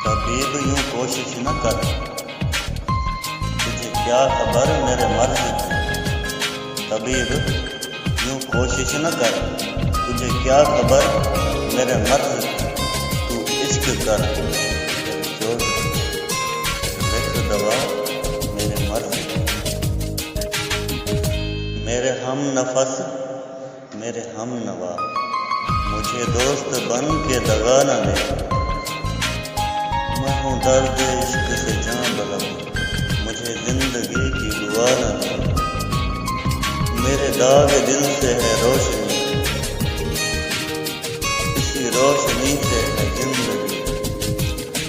طبیب یوں کوشش نہ کر، تجھے کیا خبر میرے مرض کی۔ طبیب یوں کوشش نہ کر، تجھے کیا خبر میرے مرض کی۔ تو عشق کر جو لکھ دوا میرے مرض کی۔ میرے ہم نفس میرے ہم نوا، مجھے دوست بن کے دغا نہ دے۔ میں ہوں درد عشق سے جاں بلب، مجھے زندگی کی دعا نہ دے۔ میرے داغ دل سے ہے روشنی، اسی روشنی سے ہے زندگی۔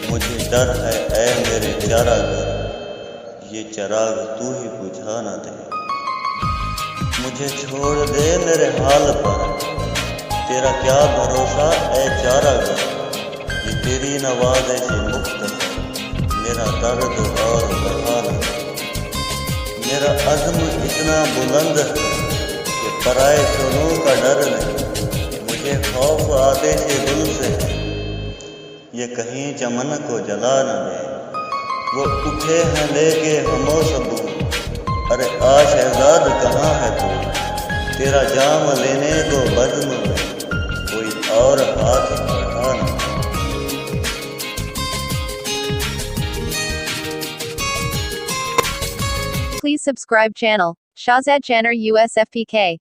مجھے ڈر ہے اے میرے چراغ، یہ چراغ تو ہی بجھا نہ دے۔ مجھے چھوڑ دے میرے حال پر، تیرا کیا بھروسہ اے چراغ۔ یہ تیری نوازش مختصر، میرا درد اور بحال ہے۔ میرا عزم اتنا بلند ہے کہ پرائے شنوں کا ڈر نہیں۔ مجھے خوف آتش گل سے ہے، یہ کہیں چمن کو جلا نہ دے۔ وہ اٹھے ہیں لے کے ہمو سبو، ارے آ شہزاد کہاں ہے تو۔ تیرا جام لینے کو بزم میں کوئی اور ہاتھ بڑھا نہ۔ Please subscribe channel Shahzad Janner USFPK.